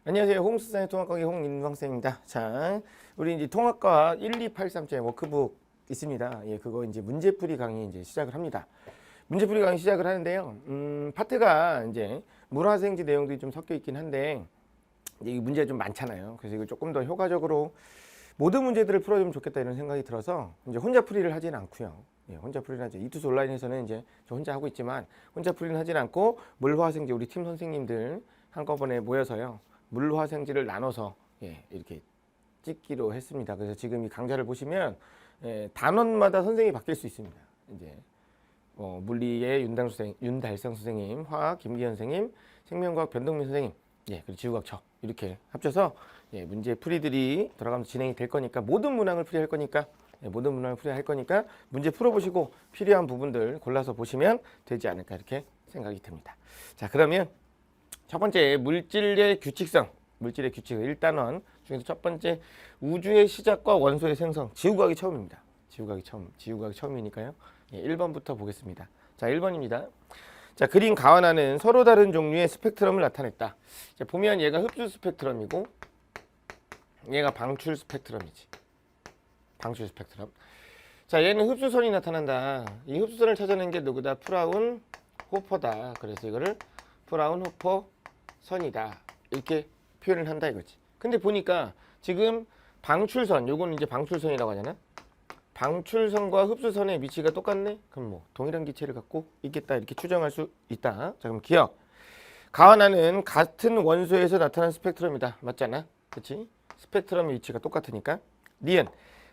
안녕하세요. 홍수산의 통합과학의 홍인광쌤입니다. 자, 우리 이제 통합과학 1283째 워크북 있습니다. 예, 그거 이제 문제풀이 강의 이제 시작을 합니다. 문제풀이 강의 시작을 하는데요. 파트가 이제 물화생지 내용들이 좀 섞여 있긴 한데, 이제 이 문제가 좀 많잖아요. 그래서 이걸 조금 더 효과적으로 모든 문제들을 풀어주면 좋겠다 이런 생각이 들어서 이제 혼자 풀이를 하진 않고요. 예, 혼자 풀이를 하죠. 이투스 온라인에서는 이제 저 혼자 하고 있지만 혼자 풀이는 하진 않고 물화생지 우리 팀 선생님들 한꺼번에 모여서요. 물화생지를 나눠서 이렇게 찍기로 했습니다. 그래서 지금 이 강좌를 보시면 단원마다 선생님이 바뀔 수 있습니다. 이제 물리의 윤달성 선생님, 화학 김기현 선생님, 생명과학 변동민 선생님, 그리고 지구과학 저 이렇게 합쳐서 문제 풀이들이 돌아가면서 진행이 될 거니까 모든 문항을 풀이할 거니까 모든 문항을 풀이할 거니까 문제 풀어보시고 필요한 부분들 골라서 보시면 되지 않을까 이렇게 생각이 듭니다. 자, 그러면 첫 번째 물질의 규칙성, 물질의 규칙 1단원 중에서 첫 번째 우주의 시작과 원소의 생성, 지구과학이 처음입니다. 지구과학이 처음이니까요. 1번부터 보겠습니다. 자, 1번입니다. 자, 그린 가완화는 서로 다른 종류의 스펙트럼을 나타냈다. 자, 보면 얘가 흡수 스펙트럼이고 얘가 방출 스펙트럼이지. 방출 스펙트럼. 자, 얘는 흡수선이 나타난다. 이 흡수선을 찾아낸 게 누구다? 프라운 호퍼다. 그래서 이거를 프라운 호퍼 선이다 이렇게 표현을 한다 이거지. 근데 보니까 지금 방출선, 요거는 이제 방출선이라고 하잖아. 방출선과 흡수선의 위치가 똑같네. 그럼 뭐 동일한 기체를 갖고 있겠다 이렇게 추정할 수 있다. 자, 그럼 기억. 가완화는 같은 원소에서 나타난 스펙트럼이다. 맞잖아. 그렇지? 스펙트럼의 위치가 똑같으니까. 니은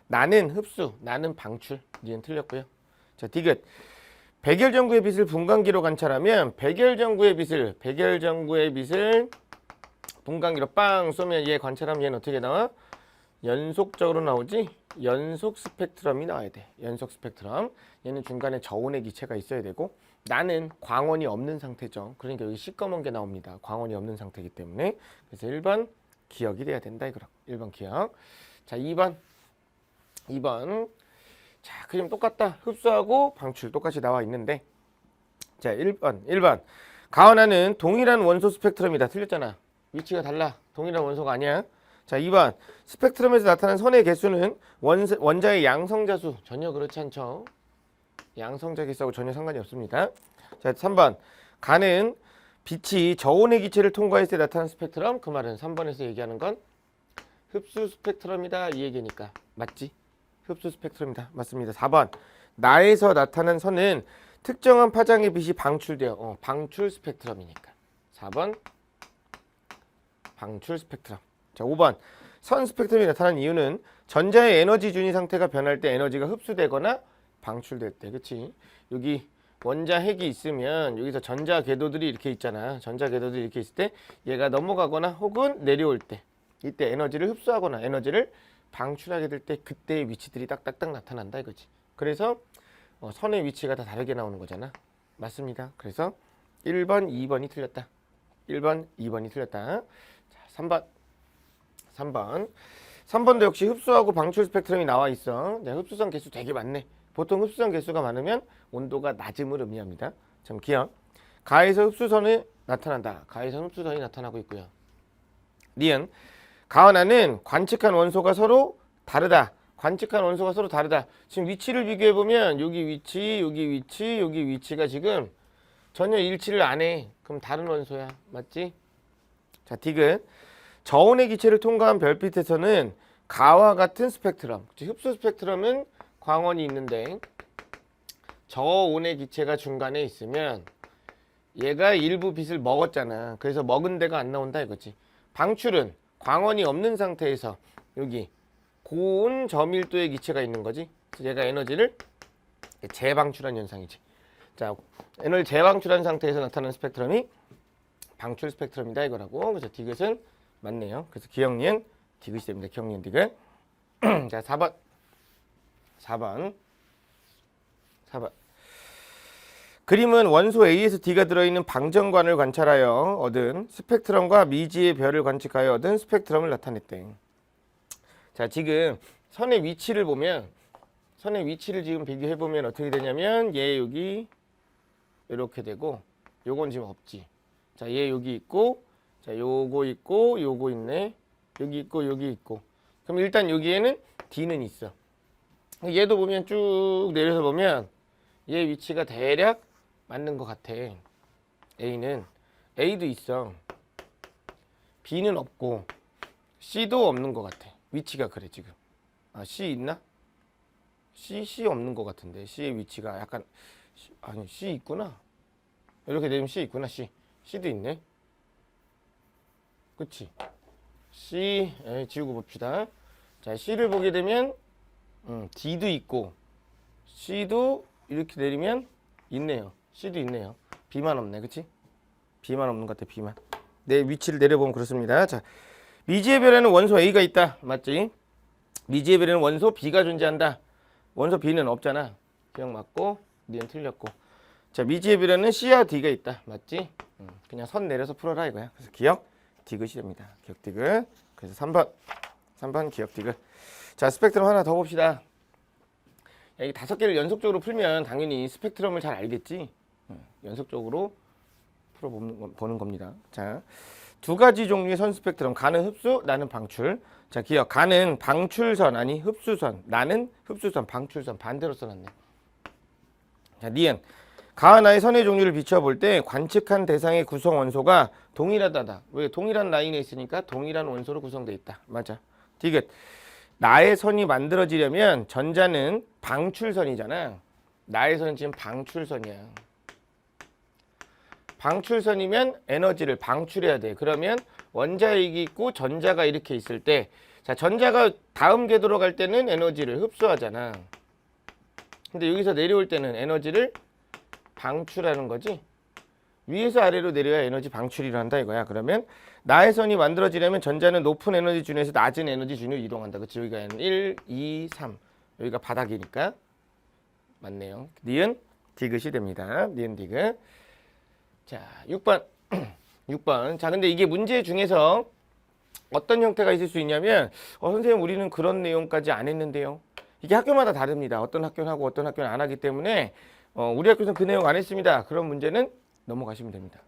나는 흡수, 나는 방출. 니은 틀렸고요. 자, 디귿. 백열전구의 빛을 분광기로 관찰하면 백열전구의 빛을 분광기로 빵 쏘면 얘 관찰하면 얘는 어떻게 나와? 연속적으로 나오지? 연속 스펙트럼이 나와야 돼. 연속 스펙트럼. 얘는 중간에 저온의 기체가 있어야 되고 나는 광원이 없는 상태죠. 그러니까 여기 시꺼먼 게 나옵니다. 광원이 없는 상태이기 때문에. 그래서 1번 기억이 돼야 된다 이거라. 1번 기억. 자, 2번. 자, 그림 똑같다. 흡수하고 방출 똑같이 나와 있는데 자, 1번. 가완화는 동일한 원소 스펙트럼이다. 틀렸잖아. 위치가 달라. 동일한 원소가 아니야. 자, 2번. 스펙트럼에서 나타난 선의 개수는 원자의 양성자수. 전혀 그렇지 않죠. 양성자 개수하고 전혀 상관이 없습니다. 자, 3번. 가는 빛이 저온의 기체를 통과했을 때 나타난 스펙트럼. 그 말은 3번에서 얘기하는 건 흡수 스펙트럼이다. 이 얘기니까. 맞지? 흡수 스펙트럼이다. 맞습니다. 4번. 나에서 나타난 선은 특정한 파장의 빛이 방출되어 방출 스펙트럼이니까. 4번 방출 스펙트럼. 자, 5번. 선 스펙트럼이 나타난 이유는 전자의 에너지 준위 상태가 변할 때 에너지가 흡수되거나 방출될 때. 그치? 여기 원자 핵이 있으면 여기서 전자 궤도들이 이렇게 있잖아. 전자 궤도들이 이렇게 있을 때 얘가 넘어가거나 혹은 내려올 때 이때 에너지를 흡수하거나 에너지를 방출하게 될 때 그때의 위치들이 딱딱딱 나타난다 이거지. 그래서 선의 위치가 다 다르게 나오는 거잖아. 맞습니다. 그래서 1번, 2번이 틀렸다. 1번, 2번이 틀렸다. 자, 3번도 역시 흡수하고 방출 스펙트럼이 나와 있어. 네, 흡수선 개수 되게 많네. 보통 흡수선 개수가 많으면 온도가 낮음을 의미합니다. 참 기억. 가에서 흡수선이 나타난다. 가에서 흡수선이 나타나고 있고요. 니은 가완화는 관측한 원소가 서로 다르다. 지금 위치를 비교해 보면 여기 위치, 여기 위치, 여기 위치가 지금 전혀 일치를 안 해. 그럼 다른 원소야. 맞지? 자, 디귿. 저온의 기체를 통과한 별빛에서는 가와 같은 스펙트럼. 흡수 스펙트럼은 광원이 있는데 저온의 기체가 중간에 있으면 얘가 일부 빛을 먹었잖아. 그래서 먹은 데가 안 나온다 이거지. 방출은 광원이 없는 상태에서 여기 고온 저밀도의 기체가 있는 거지. 얘가 에너지를 재방출한 현상이지. 자, 에너지 재방출한 상태에서 나타나는 스펙트럼이 방출 스펙트럼이다 이거라고. 그래서 디귿은 맞네요. 그래서 기억니은 디귿이 됩니다. 기억니은 디귿. 자, 4번. 그림은 원소 A에서 D가 들어있는 방정관을 관찰하여 얻은 스펙트럼과 미지의 별을 관측하여 얻은 스펙트럼을 나타냈대. 자, 지금 선의 위치를 보면 선의 위치를 지금 비교해보면 어떻게 되냐면 얘 여기 이렇게 되고 요건 지금 없지. 자, 얘 여기 있고 자, 요거 있고 요거 있네. 여기 있고 여기 있고. 그럼 일단 여기에는 D는 있어. 얘도 보면 쭉 내려서 보면 얘 위치가 대략 맞는 것 같아. A는 A도 있어. B는 없고 C도 없는 것 같아. 위치가 그래 지금. 아, C 있나? C 없는 것 같은데. C의 위치가 약간 아니 C 있구나. 이렇게 되면 C 있구나. C도 있네. 그치? C 지우고 봅시다. 자, C를 보게 되면 D도 있고 C도 이렇게 내리면 있네요. C도 있네요. B만 없네. 그치? B만 없는 것 같아. B만. 내 위치를 내려보면 그렇습니다. 자, 미지의 별에는 원소 A가 있다. 맞지? 미지의 별에는 원소 B가 존재한다. 원소 B는 없잖아. 기억 맞고 니은 틀렸고. 자, 미지의 별에는 C와 D가 있다. 맞지? 그냥 선 내려서 풀어라 이거야. 그래서 기억 디귿이 됩니다. 기억 디귿. 그래서 3번 기억 디귿. 자, 스펙트럼 하나 더 봅시다. 야, 이 5개를 연속적으로 풀면 당연히 스펙트럼을 잘 알겠지. 연속적으로 풀어보는 겁니다. 자, 두 가지 종류의 선 스펙트럼. 가는 흡수, 나는 방출. 자, 기억. 가는 방출선 아니 흡수선. 나는 흡수선, 방출선. 반대로 써놨네. 자, 니은. 가와 나의 선의 종류를 비춰볼 때 관측한 대상의 구성 원소가 동일하다다. 왜? 동일한 라인에 있으니까 동일한 원소로 구성되어 있다. 맞아. 디귿. 나의 선이 만들어지려면 전자는 방출선이잖아. 나의 선은 지금 방출선이야. 방출선이면 에너지를 방출해야 돼. 그러면 원자핵이 있고 전자가 이렇게 있을 때, 자, 전자가 다음 궤도로 갈 때는 에너지를 흡수하잖아. 근데 여기서 내려올 때는 에너지를 방출하는 거지. 위에서 아래로 내려야 에너지 방출이 일어난다 이거야. 그러면 나의 선이 만들어지려면 전자는 높은 에너지 준에서 낮은 에너지 준으로 이동한다. 그치? 여기가 1, 2, 3. 여기가 바닥이니까. 맞네요. 니은 디귿이 됩니다. 니은 디귿. 자, 6번. 6번. 자, 근데 이게 문제 중에서 어떤 형태가 있을 수 있냐면, 선생님, 우리는 그런 내용까지 안 했는데요. 이게 학교마다 다릅니다. 어떤 학교는 하고 어떤 학교는 안 하기 때문에, 우리 학교에서는 그 내용 안 했습니다. 그런 문제는 넘어가시면 됩니다.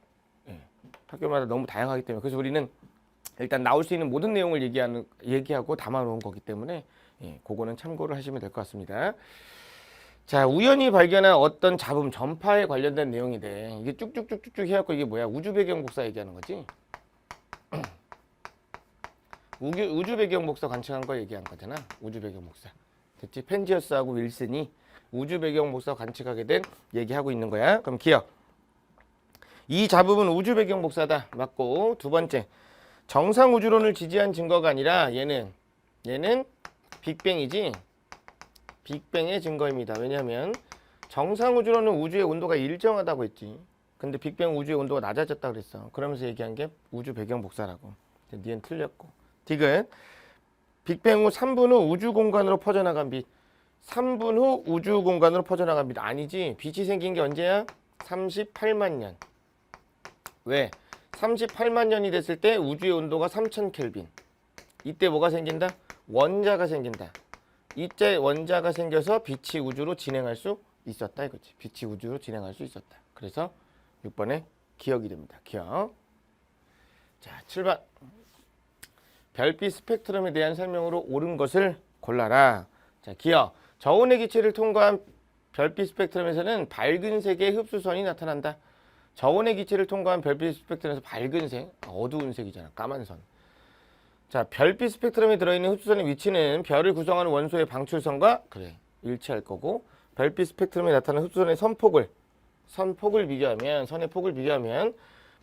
예. 학교마다 너무 다양하기 때문에. 그래서 우리는 일단 나올 수 있는 모든 내용을 얘기하고 담아놓은 거기 때문에, 예, 그거는 참고를 하시면 될 것 같습니다. 자, 우연히 발견한 어떤 잡음, 전파에 관련된 내용인데, 이게 쭉쭉쭉쭉 해갖고 이게 뭐야? 우주 배경 복사 얘기하는 거지? 우주 배경 복사 관측한 거 얘기한 거잖아. 우주 배경 복사. 됐지? 펜지어스하고 윌슨이 우주 배경 복사 관측하게 된 얘기하고 있는 거야. 그럼 기억. 이 잡음은 우주 배경 복사다. 맞고. 두 번째. 정상 우주론을 지지한 증거가 아니라 얘는 빅뱅이지. 빅뱅의 증거입니다. 왜냐하면 정상 우주론은 우주의 온도가 일정하다고 했지. 근데 빅뱅 우주의 온도가 낮아졌다 그랬어. 그러면서 얘기한 게 우주 배경 복사라고. 니은 틀렸고. 디귿. 빅뱅 후 3분 후 우주 공간으로 퍼져나간 빛. 3분 후 우주 공간으로 퍼져나간 빛. 아니지. 빛이 생긴 게 언제야? 38만 년. 왜? 38만 년이 됐을 때 우주의 온도가 3000켈빈. 이때 뭐가 생긴다? 원자가 생긴다. 이때 원자가 생겨서 빛이 우주로 진행할 수 있었다 이거지. 빛이 우주로 진행할 수 있었다. 그래서 6번에 기억이 됩니다. 기억. 자, 7번. 별빛 스펙트럼에 대한 설명으로 옳은 것을 골라라. 자, 기억. 저온의 기체를 통과한 별빛 스펙트럼에서는 밝은 색의 흡수선이 나타난다. 저온의 기체를 통과한 별빛 스펙트럼에서 밝은 색, 어두운 색이잖아. 까만 선. 자, 별빛 스펙트럼에 들어있는 흡수선의 위치는 별을 구성하는 원소의 방출선과 일치할 거고, 별빛 스펙트럼에 나타나는 흡수선의 선의 폭을 비교하면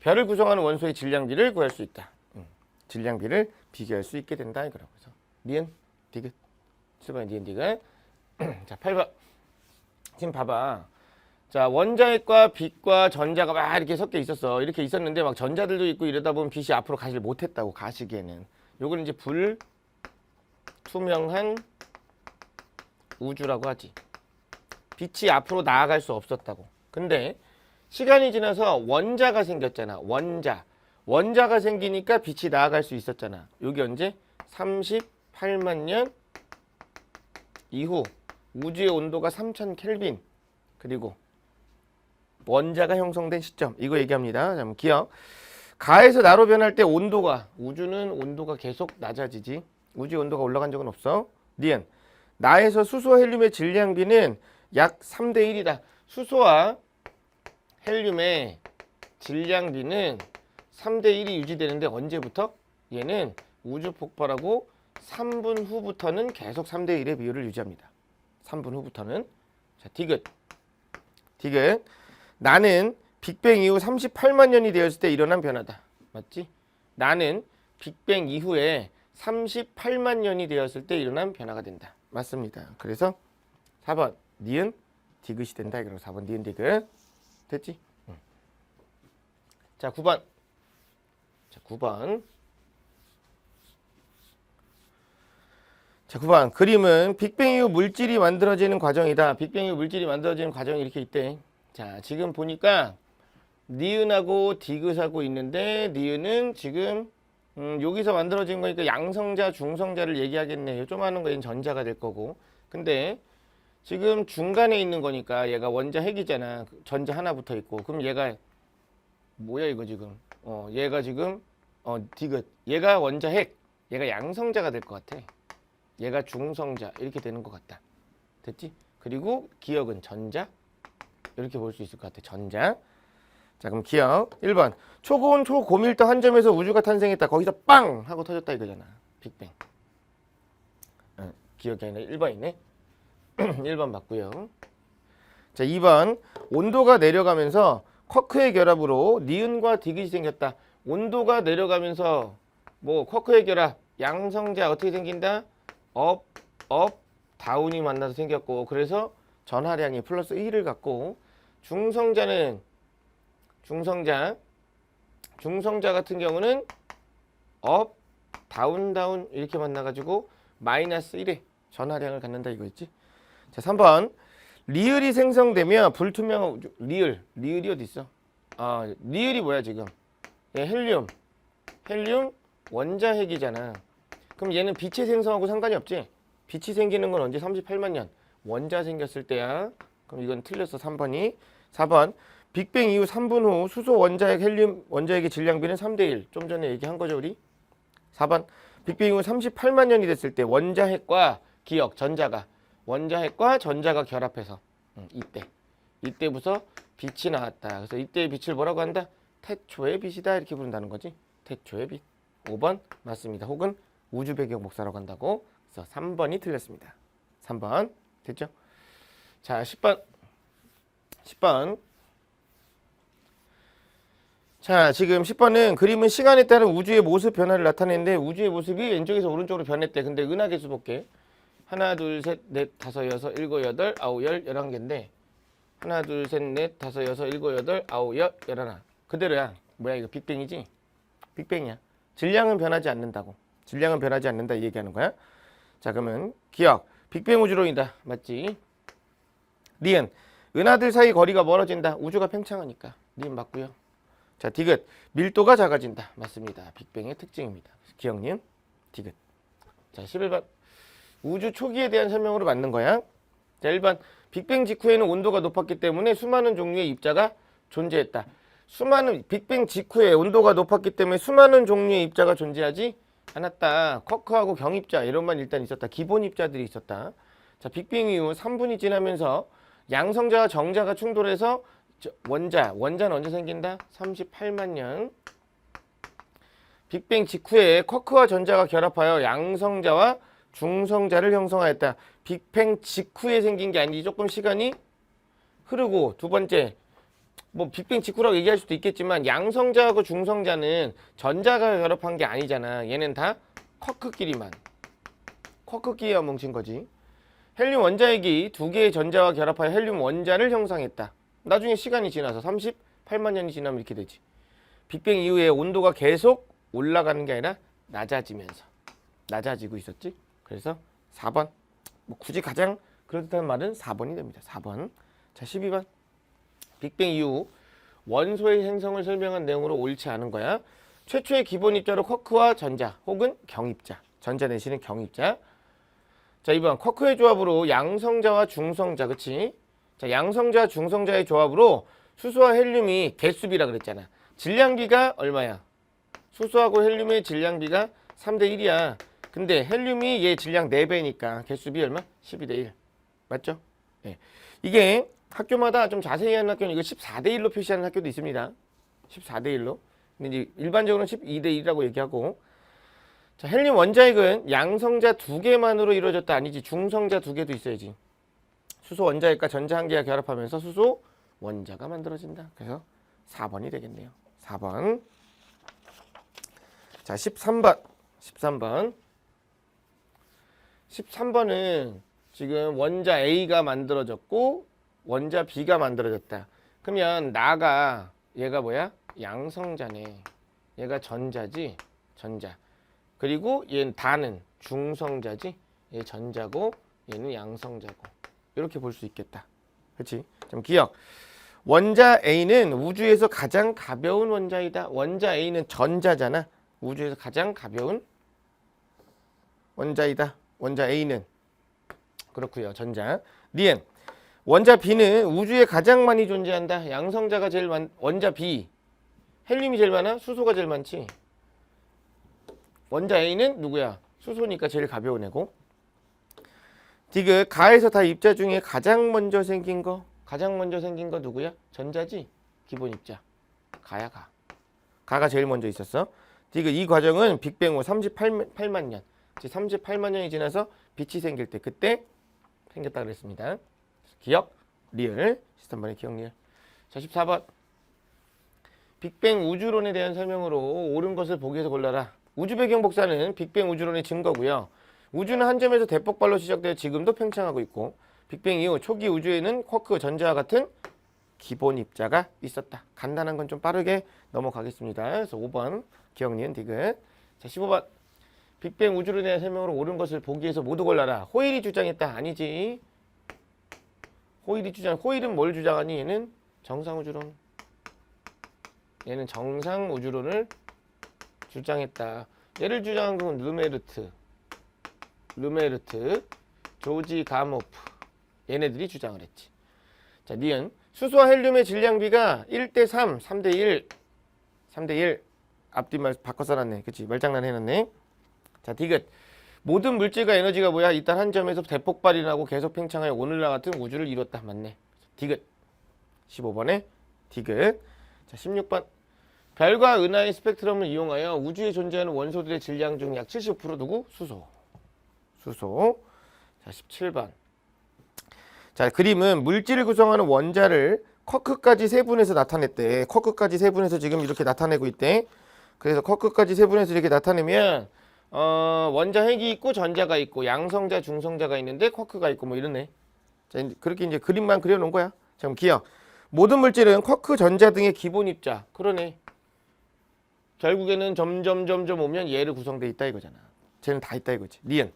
별을 구성하는 원소의 질량비를 구할 수 있다. 질량비를 비교할 수 있게 된다 이거라고. 그래서 니은 디귿. 7번에 니은 디귿. 자, 8번. 지금 봐봐. 자, 원자핵과 빛과 전자가 막 이렇게 섞여 있었어. 이렇게 있었는데 막 전자들도 있고 이러다 보면 빛이 앞으로 가지를 못했다고. 가시기에는. 요걸 이제 불투명한 우주라고 하지. 빛이 앞으로 나아갈 수 없었다고. 근데 시간이 지나서 원자가 생겼잖아. 원자가 생기니까 빛이 나아갈 수 있었잖아. 여기 언제? 38만 년 이후 우주의 온도가 3000켈빈. 그리고 원자가 형성된 시점. 이거 얘기합니다. 자, 기억. 가에서 나로 변할 때 온도가, 우주는 온도가 계속 낮아지지. 우주의 온도가 올라간 적은 없어. 니은. 나에서 수소와 헬륨의 질량비는 약 3대 1이다. 수소와 헬륨의 질량비는 3대 1이 유지되는데 언제부터? 얘는 우주 폭발하고 3분 후부터는 계속 3대 1의 비율을 유지합니다. 3분 후부터는. 자, 디귿. 나는 빅뱅 이후 38만 년이 되었을 때 일어난 변화다. 맞지? 나는 빅뱅 이후에 38만 년이 되었을 때 일어난 변화가 된다. 맞습니다. 그래서 4번 니은 디귿이 된다. 그리고 4번 니은 디귿. 됐지? 응. 자, 9번. 자, 9번. 자, 9번. 그림은 빅뱅 이후 물질이 만들어지는 과정이다. 빅뱅 이후 물질이 만들어지는 과정이 이렇게 있대. 자, 지금 보니까 니은하고 디귿하고 있는데 니은은 지금 여기서 만들어진 거니까 양성자, 중성자를 얘기하겠네. 조그마한 거는 전자가 될 거고. 근데 지금 중간에 있는 거니까 얘가 원자 핵이잖아. 전자 하나 붙어 있고. 그럼 얘가 뭐야 이거 지금? 얘가 지금 디귿. 얘가 원자 핵. 얘가 양성자가 될 것 같아. 얘가 중성자 이렇게 되는 것 같다. 됐지? 그리고 기억은 전자. 이렇게 볼 수 있을 것 같아. 전자. 자, 그럼 기억 1번. 초고온 초고밀도 한 점에서 우주가 탄생했다. 거기서 빵 하고 터졌다 이거잖아. 빅뱅. 기억이 아니라 1번이네. 1번 맞고요. 자, 2번. 온도가 내려가면서 쿼크의 결합으로 니은과 디귿이 생겼다. 온도가 내려가면서 뭐 쿼크의 결합, 양성자 어떻게 생긴다? 업, 다운이 만나서 생겼고, 그래서 전하량이 플러스 1을 갖고, 중성자 같은 경우는 업, 다운 이렇게 만나가지고 마이너스 1의 전하량을 갖는다 이거 있지? 자, 3번. 리을이 생성되면 불투명한 우주. 리을이 어디 있어? 리을이 뭐야 지금? 얘 헬륨 원자핵이잖아. 그럼 얘는 빛이 생성하고 상관이 없지? 빛이 생기는 건 언제? 38만 년. 원자 생겼을 때야. 그럼 이건 틀렸어. 3번이. 4번. 빅뱅 이후 3분 후 수소 원자핵 헬륨 원자핵의 질량비는 3대 1. 좀 전에 얘기한 거죠, 우리? 4번. 빅뱅 이후 38만 년이 됐을 때 원자핵과 기억, 전자가 결합해서 이때부터 빛이 나왔다. 그래서 이때의 빛을 뭐라고 한다? 태초의 빛이다. 이렇게 부른다는 거지. 태초의 빛. 5번 맞습니다. 혹은 우주 배경 복사라고 한다고. 그래서 3번이 틀렸습니다. 3번. 됐죠? 자, 10번. 자, 지금 10번은 그림은 시간에 따른 우주의 모습 변화를 나타내는데 우주의 모습이 왼쪽에서 오른쪽으로 변했대. 근데 은하계수 볼게. 하나, 둘, 셋, 넷, 다섯, 여섯, 일곱, 여덟, 아홉, 열, 11개인데 하나, 둘, 셋, 넷, 다섯, 여섯, 일곱, 여덟, 아홉, 열, 11. 그대로야. 뭐야 이거 빅뱅이지? 빅뱅이야. 질량은 변하지 않는다고. 질량은 변하지 않는다 이 얘기하는 거야. 자, 그러면 기억. 빅뱅 우주론이다. 맞지? 니은. 은하들 사이 거리가 멀어진다. 우주가 팽창하니까. 니은 맞고요. 자, 디귿. 밀도가 작아진다. 맞습니다. 빅뱅의 특징입니다. 기억 니은 디귿. 자, 11번. 우주 초기에 대한 설명으로 맞는 거야. 자, 1번. 빅뱅 직후에는 온도가 높았기 때문에 수많은 종류의 입자가 존재했다. 빅뱅 직후에 온도가 높았기 때문에 수많은 종류의 입자가 존재하지 않았다. 쿼크하고 경입자 이런만 일단 있었다. 기본 입자들이 있었다. 자, 빅뱅 이후 3분이 지나면서 양성자와 정자가 충돌해서 원자는 언제 생긴다? 38만 년. 빅뱅 직후에 쿼크와 전자가 결합하여 양성자와 중성자를 형성하였다. 빅뱅 직후에 생긴 게 아니지. 조금 시간이 흐르고. 두 번째, 뭐 빅뱅 직후라고 얘기할 수도 있겠지만 양성자하고 중성자는 전자가 결합한 게 아니잖아. 얘는 다 쿼크끼리만 뭉친 거지. 헬륨 원자핵이 두 개의 전자와 결합하여 헬륨 원자를 형성했다. 나중에 시간이 지나서 38만 년이 지나면 이렇게 되지. 빅뱅 이후에 온도가 계속 올라가는 게 아니라 낮아지고 있었지. 그래서 4번. 뭐 굳이 가장 그렇다는 말은 4번이 됩니다. 4번. 자, 12번. 빅뱅 이후 원소의 생성을 설명한 내용으로 옳지 않은 거야. 최초의 기본 입자로 쿼크와 전자 혹은 경입자. 전자 내지는 경입자. 자, 2번. 쿼크의 조합으로 양성자와 중성자. 그치? 자, 양성자, 중성자의 조합으로 수소와 헬륨이 개수비라 그랬잖아. 질량비가 얼마야? 수소하고 헬륨의 질량비가 3대 1이야. 근데 헬륨이 얘 질량 4배니까 개수비 얼마? 12대 1. 맞죠? 예. 이게 학교마다 좀 자세히 하는 학교는 이거 14대 1로 표시하는 학교도 있습니다. 14대 1로. 근데 이제 일반적으로는 12대 1이라고 얘기하고. 자, 헬륨 원자핵은 양성자 2개만으로 이루어졌다. 아니지. 중성자 2개도 있어야지. 수소 원자핵과 전자 1개가 결합하면서 수소 원자가 만들어진다. 그래서 4번이 되겠네요. 4번. 자, 13번. 13번은 지금 원자 A가 만들어졌고 원자 B가 만들어졌다. 그러면 나가 얘가 뭐야? 양성자네. 얘가 전자지. 전자. 그리고 얘는 다는 중성자지. 얘 전자고 얘는 양성자고. 이렇게 볼 수 있겠다. 그렇지? 좀 기억. 원자 A는 우주에서 가장 가벼운 원자이다. 원자 A는 전자잖아. 우주에서 가장 가벼운 원자이다. 원자 A는. 그렇고요. 전자. 니은. 원자 B는 우주에 가장 많이 존재한다. 양성자가 제일 원자 B. 헬륨이 제일 많아? 수소가 제일 많지. 원자 A는 누구야? 수소니까 제일 가벼운 애고. 디귿. 가에서 다 입자 중에 가장 먼저 생긴 거 누구야? 전자지. 기본 입자. 가야 가. 가가 제일 먼저 있었어. 디귿. 이 과정은 빅뱅 후 38만 년. 38만 년이 지나서 빛이 생길 때 그때 생겼다 그랬습니다. 기억, 리을. 13번의 기억, 리을. 자, 14번. 빅뱅 우주론에 대한 설명으로 옳은 것을 보기에서 골라라. 우주 배경 복사는 빅뱅 우주론의 증거고요. 우주는 한 점에서 대폭발로 시작되어 지금도 팽창하고 있고 빅뱅 이후 초기 우주에는 쿼크 전자와 같은 기본 입자가 있었다. 간단한 건 좀 빠르게 넘어가겠습니다. 그래서 5번 기억, 리은, 디귿. 자, 15번. 빅뱅 우주론에 대한 설명으로 옳은 것을 보기에서 모두 골라라. 호일이 주장했다. 아니지. 호일은 뭘 주장하니? 얘는 정상우주론. 얘는 정상우주론을 주장했다. 얘를 주장한 건 르메르트, 조지 가모프. 얘네들이 주장을 했지. 자, 니은. 수소와 헬륨의 질량비가 1대 3, 3대 1. 3대 1. 앞뒤말 바꿔 써놨네. 그치? 말장난 해놨네. 자, 디귿. 모든 물질과 에너지가 뭐야? 일단 한 점에서 대폭발이 나고 계속 팽창하여 오늘날 같은 우주를 이뤘다. 맞네. 디귿. 15번에 디귿. 자, 16번. 별과 은하의 스펙트럼을 이용하여 우주에 존재하는 원소들의 질량 중 약 70% 누구? 수소. 자, 17번. 자, 그림은 물질을 구성하는 원자를 쿼크까지 세분해서 나타냈대. 쿼크까지 세분해서 지금 이렇게 나타내고 있대. 그래서 쿼크까지 세분해서 이렇게 나타내면 원자 핵이 있고 전자가 있고 양성자, 중성자가 있는데 쿼크가 있고 뭐 이러네. 자, 그렇게 이제 그림만 그려놓은 거야. 자, 그럼 기억. 모든 물질은 쿼크, 전자 등의 기본 입자. 그러네. 결국에는 점점 오면 얘를 구성돼 있다 이거잖아. 쟤는 다 있다 이거지. 니은.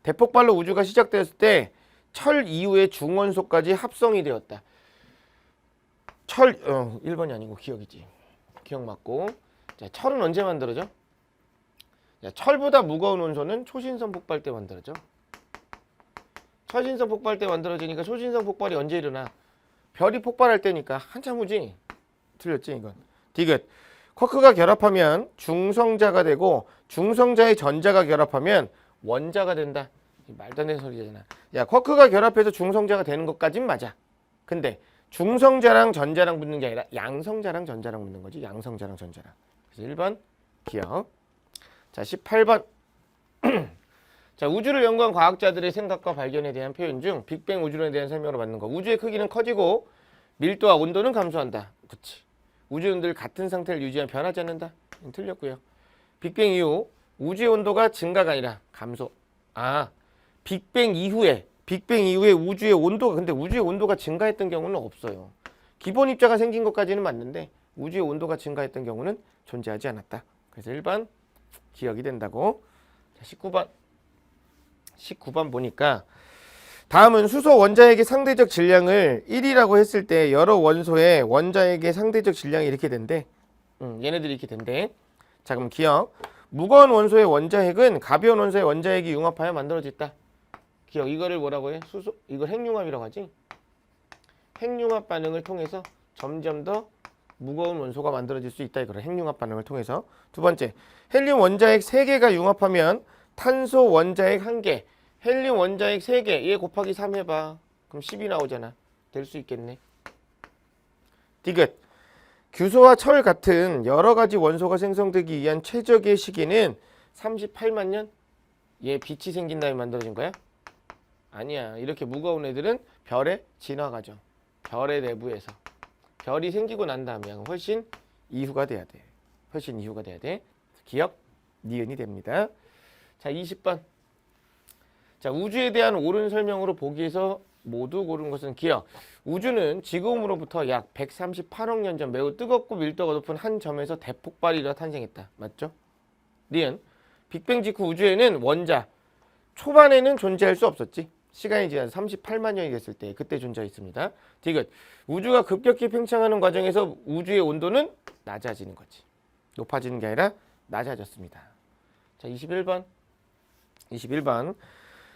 대폭발로 우주가 시작되었을 때 철 이후의 중원소까지 합성이 되었다. 1번이 아니고 기억이지. 기억 맞고. 자, 철은 언제 만들어져? 자, 철보다 무거운 원소는 초신성 폭발 때 만들어져. 초신성 폭발 때 만들어지니까 초신성 폭발이 언제 일어나? 별이 폭발할 때니까 한참 후지. 틀렸지 이건. 디귿. 쿼크가 결합하면 중성자가 되고 중성자의 전자가 결합하면 원자가 된다. 말도 안 되는 소리잖아. 야, 쿼크가 결합해서 중성자가 되는 것까진 맞아. 근데 중성자랑 전자랑 붙는 게 아니라 양성자랑 전자랑 붙는 거지. 양성자랑 전자랑. 그래서 1번 기억. 자, 18번. 자, 우주를 연구한 과학자들의 생각과 발견에 대한 표현 중 빅뱅 우주론에 대한 설명으로 받는 거. 우주의 크기는 커지고 밀도와 온도는 감소한다. 그치. 우주는 늘 같은 상태를 유지하면 변하지 않는다. 틀렸고요. 빅뱅 이후 우주의 온도가 증가가 아니라 감소. 빅뱅 이후에 우주의 온도가, 근데 우주의 온도가 증가했던 경우는 없어요. 기본 입자가 생긴 것까지는 맞는데 우주의 온도가 증가했던 경우는 존재하지 않았다. 그래서 1번 기억이 된다고. 자, 19번 보니까 다음은 수소 원자핵의 상대적 질량을 1이라고 했을 때 여러 원소의 원자핵의 상대적 질량이 이렇게 된대. 얘네들이 이렇게 된대. 자, 그럼 기억. 무거운 원소의 원자핵은 가벼운 원소의 원자핵이 융합하여 만들어졌다. 기억. 이거를 뭐라고 해? 이걸 핵융합이라고 하지. 핵융합 반응을 통해서 점점 더 무거운 원소가 만들어질 수 있다. 이거를 핵융합 반응을 통해서. 두 번째, 헬륨 원자핵 3개가 융합하면 탄소 원자핵 1개, 헬륨 원자핵 3개, 얘 곱하기 3 해봐. 그럼 10이 나오잖아. 될 수 있겠네. 디귿. 규소와 철 같은 여러 가지 원소가 생성되기 위한 최적의 시기는 38만 년? 얘 빛이 생긴 다음에 만들어진 거야? 아니야. 이렇게 무거운 애들은 별의 진화 과정. 별의 내부에서. 별이 생기고 난 다음에 훨씬 이후가 돼야 돼. 훨씬 이후가 돼야 돼. 기억, 니은이 됩니다. 자, 20번. 자, 우주에 대한 옳은 설명으로 보기에서 모두 고른 것은 기억. 우주는 지금으로부터 약 138억 년 전 매우 뜨겁고 밀도가 높은 한 점에서 대폭발이 일어 탄생했다. 맞죠? 니은. 빅뱅 직후 우주에는 원자, 초반에는 존재할 수 없었지. 시간이 지나서 38만 년이 됐을 때 그때 존재했습니다. 디귿. 우주가 급격히 팽창하는 과정에서 우주의 온도는 낮아지는 거지. 높아지는 게 아니라 낮아졌습니다. 자, 21번.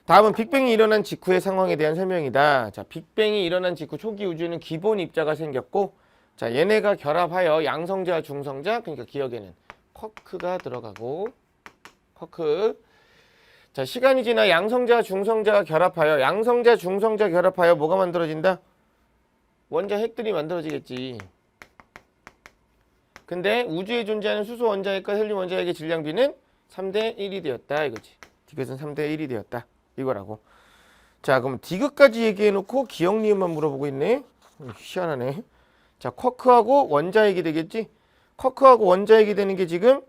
다음은 빅뱅이 일어난 직후의 상황에 대한 설명이다. 자, 빅뱅이 일어난 직후 초기 우주에는 기본 입자가 생겼고, 자, 얘네가 결합하여 양성자, 중성자, 그러니까 기억에는 쿼크가 들어가고, 쿼크. 자, 시간이 지나 양성자, 중성자가 결합하여, 양성자, 중성자 결합하여 뭐가 만들어진다? 원자 핵들이 만들어지겠지. 근데 우주에 존재하는 수소 원자핵과 헬륨 원자핵의 질량비는 3대 1이 되었다. 이거지. 디귿은 3대 1이 되었다. 이거라고. 자, 그럼 디귿까지 얘기해놓고 기억 니은만 물어보고 있네. 희한하네. 자, 쿼크하고 원자핵이 되겠지? 쿼크하고 원자핵이 되는 게 지금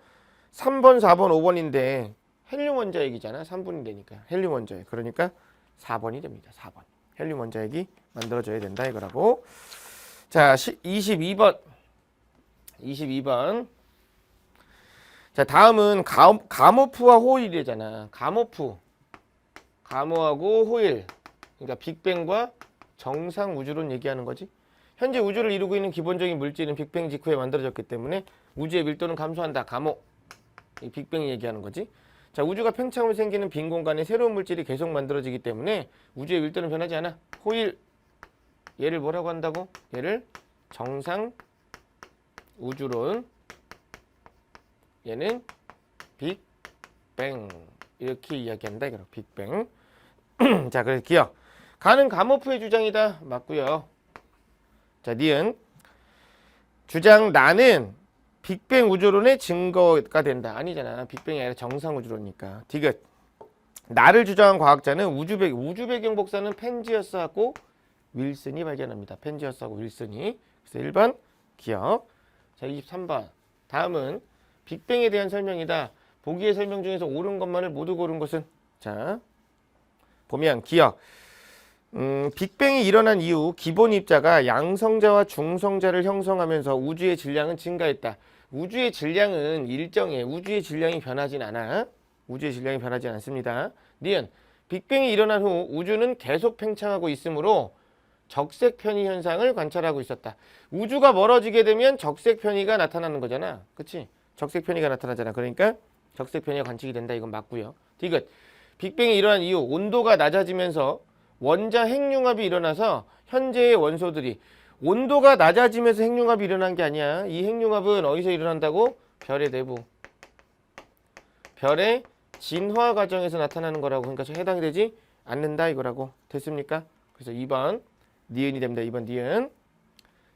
3번, 4번, 5번인데 헬륨 원자핵이잖아. 3분이 되니까. 헬륨 원자핵. 그러니까 4번이 됩니다. 4번. 헬륨 원자핵이 만들어져야 된다. 이거라고. 자, 22번. 자, 다음은 가모프와 호일이잖아. 가모하고 호일. 그러니까 빅뱅과 정상 우주론 얘기하는 거지. 현재 우주를 이루고 있는 기본적인 물질은 빅뱅 직후에 만들어졌기 때문에 우주의 밀도는 감소한다. 가모. 이 빅뱅이 얘기하는 거지. 자, 우주가 팽창으로 생기는 빈 공간에 새로운 물질이 계속 만들어지기 때문에 우주의 밀도는 변하지 않아. 호일. 얘를 뭐라고 한다고? 얘를 정상 우주론. 얘는 빅뱅. 이렇게 이야기한다. 이거 빅뱅. 자, 그래서 기억. 가는 가모프의 주장이다. 맞고요. 자, 니은. 주장 나는 빅뱅 우주론의 증거가 된다. 아니잖아. 빅뱅이 아니라 정상 우주론이니까. 디귿. 나를 주장한 과학자는 우주 배경 복사는 펜지어스하고 윌슨이 발견합니다. 펜지어스하고 윌슨이. 그래서 1번 기억. 자, 23번. 다음은 빅뱅에 대한 설명이다. 보기의 설명 중에서 옳은 것만을 모두 고른 것은? 자, 보면 기억. 빅뱅이 일어난 이후 기본 입자가 양성자와 중성자를 형성하면서 우주의 질량은 증가했다. 우주의 질량은 일정해. 우주의 질량이 변하진 않아. 우주의 질량이 변하지 않습니다. 니은. 빅뱅이 일어난 후 우주는 계속 팽창하고 있으므로 적색 편의 현상을 관찰하고 있었다. 우주가 멀어지게 되면 적색 편의가 나타나는 거잖아. 그치? 적색 편의가 나타나잖아. 그러니까 적색 편의가 관측이 된다. 이건 맞고요. 디귿. 빅뱅이 일어난 이후 온도가 낮아지면서 원자 핵융합이 일어나서 현재의 원소들이 온도가 낮아지면서 핵융합이 일어난 게 아니야. 이 핵융합은 어디서 일어난다고? 별의 내부. 별의 진화 과정에서 나타나는 거라고. 그러니까 해당이 되지 않는다 이거라고. 됐습니까? 그래서 2번 니은이 됩니다. 2번 니은.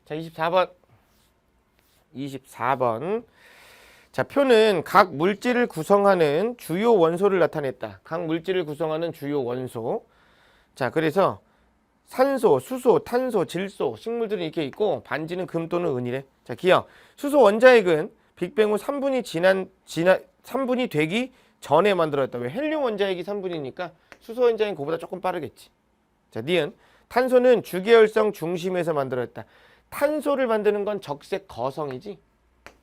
자, 24번. 자, 표는 각 물질을 구성하는 주요 원소를 나타냈다. 각 물질을 구성하는 주요 원소. 자, 그래서 산소, 수소, 탄소, 질소, 식물들은 이렇게 있고 반지는 금 또는 은이래. 자, 기억. 수소 원자핵은 빅뱅 후 3분이 되기 전에 만들어졌다. 왜? 헬륨 원자핵이 3분이니까 수소 원자핵은 그보다 조금 빠르겠지. 자, 니은. 탄소는 주계열성 중심에서 만들어졌다. 탄소를 만드는 건 적색 거성이지.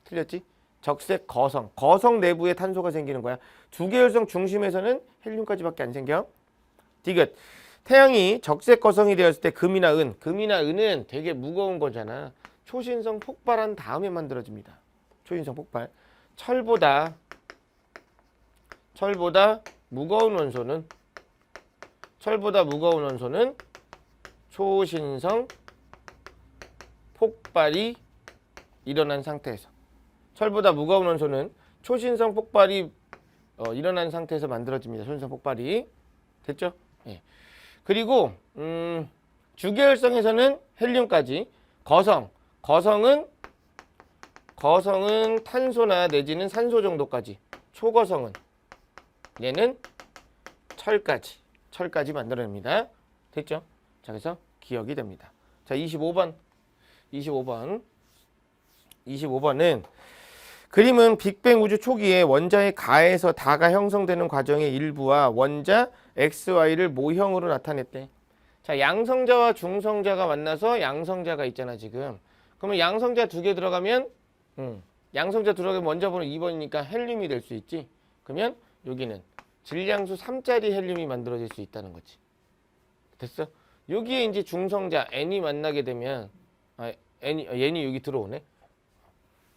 틀렸지? 적색 거성. 거성 내부에 탄소가 생기는 거야. 주계열성 중심에서는 헬륨까지밖에 안 생겨. 디귿. 태양이 적색 거성이 되었을 때 금이나 은은 되게 무거운 거잖아. 초신성 폭발한 다음에 만들어집니다. 초신성 폭발. 철보다 무거운 원소는 초신성 폭발이 일어난 상태에서. 철보다 무거운 원소는 초신성 폭발이 일어난 상태에서 만들어집니다. 초신성 폭발이. 됐죠? 예. 그리고 주계열성에서는 헬륨까지. 거성은 탄소나 내지는 산소 정도까지. 초거성은 얘는 철까지 만들어냅니다. 됐죠? 자, 그래서 기억이 됩니다. 자, 25번은 그림은 빅뱅 우주 초기에 원자의 가에서 다가 형성되는 과정의 일부와 원자 XY를 모형으로 나타냈대. 자, 양성자와 중성자가 만나서 양성자가 있잖아, 지금. 그러면 양성자 2개 들어가면 양성자 들어가면 원자 번호 2번이니까 헬륨이 될 수 있지. 그러면 여기는 질량수 3짜리 헬륨이 만들어질 수 있다는 거지. 됐어? 여기에 이제 중성자 N이 만나게 되면 N이 여기 들어오네.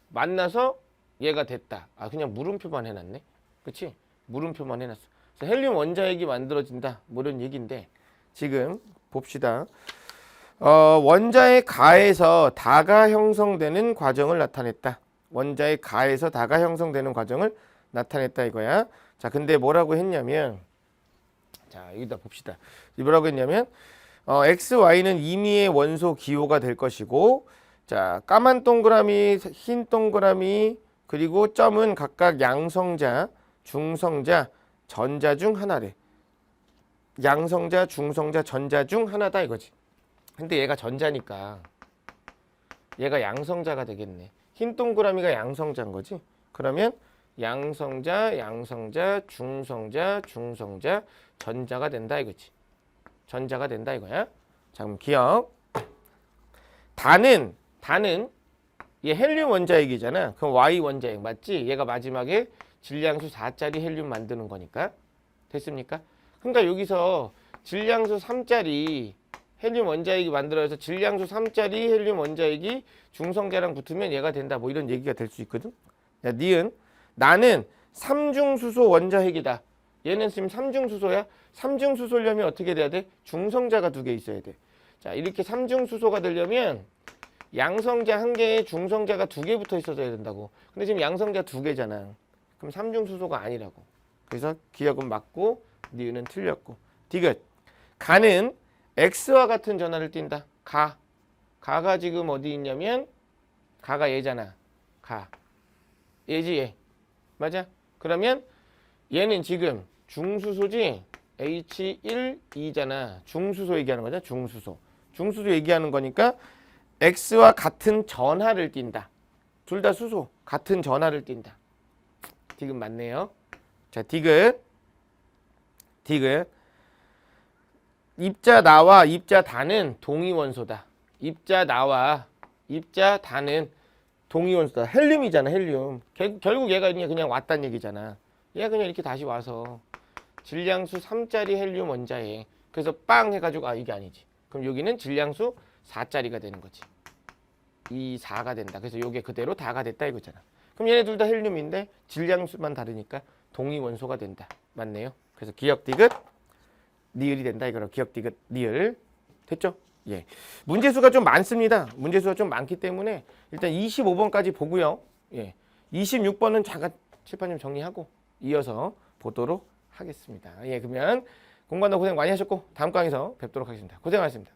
만나서 얘가 됐다. 그냥 물음표만 해놨네. 그치? 물음표만 해놨어. 그래서 헬륨 원자핵이 만들어진다. 뭐 이런 얘기인데 지금 봅시다. 원자의 가에서 다가 형성되는 과정을 나타냈다. 원자의 가에서 다가 형성되는 과정을 나타냈다 이거야. 자, 근데 뭐라고 했냐면, 자, 여기다 봅시다. 뭐라고 했냐면, XY는 임의의 원소 기호가 될 것이고, 자, 까만 동그라미, 흰 동그라미, 그리고 점은 각각 양성자, 중성자, 전자 중 하나래. 양성자, 중성자, 전자 중 하나다 이거지. 근데 얘가 전자니까 얘가 양성자가 되겠네. 흰 동그라미가 양성자인 거지. 그러면 양성자, 중성자, 전자가 된다 이거지. 전자가 된다 이거야. 자, 그럼 기억. 단은 얘 헬륨 원자핵이잖아. 그럼 Y 원자핵 맞지? 얘가 마지막에 질량수 4짜리 헬륨 만드는 거니까. 됐습니까? 그러니까 여기서 질량수 3짜리 헬륨 원자핵이 만들어져서 질량수 3짜리 헬륨 원자핵이 중성자랑 붙으면 얘가 된다. 뭐 이런 얘기가 될 수 있거든. 야, 니은 나는 삼중수소 원자핵이다. 얘는 지금 삼중수소야. 삼중수소려면 어떻게 돼야 돼? 중성자가 2개 있어야 돼. 자, 이렇게 삼중수소가 되려면 양성자 1개에 중성자가 2개 붙어 있어야 된다고. 근데 지금 양성자 2개잖아. 그럼 삼중수소가 아니라고. 그래서 기억은 맞고 니은은 틀렸고. 디귿. 가는 X와 같은 전하를 띈다. 가가 지금 어디 있냐면 가가 얘잖아. 얘지 얘. 맞아? 그러면 얘는 지금 중수소지. H1,2잖아. 중수소 얘기하는 거잖아. 중수소 얘기하는 거니까 X와 같은 전하를 띈다. 둘 다 수소. 같은 전하를 띈다. 디귿 맞네요. 자, 디귿. 입자 나와 입자 다는 동위원소다. 입자 나와 입자 다는 동위원소다. 헬륨이잖아, 헬륨. 결국 얘가 그냥 왔단 얘기잖아. 얘가 그냥 이렇게 다시 와서 질량수 3짜리 헬륨 원자에 그래서 빵 해가지고 이게 아니지. 그럼 여기는 질량수 4짜리가 되는 거지. 2, 4가 된다. 그래서 요게 그대로 다가 됐다 이거잖아. 그럼 얘네 둘 다 헬륨인데 질량수만 다르니까 동위원소가 된다. 맞네요. 그래서 기억 디귿 니을이 된다 이거로. 기억 디귿 니을. 됐죠? 예. 문제수가 좀 많습니다. 문제수가 좀 많기 때문에 일단 25번까지 보고요. 예. 26번은 잠깐 칠판 좀 정리하고 이어서 보도록 하겠습니다. 예, 그러면 공부한다 고생 많이 하셨고 다음 강의에서 뵙도록 하겠습니다. 고생하셨습니다.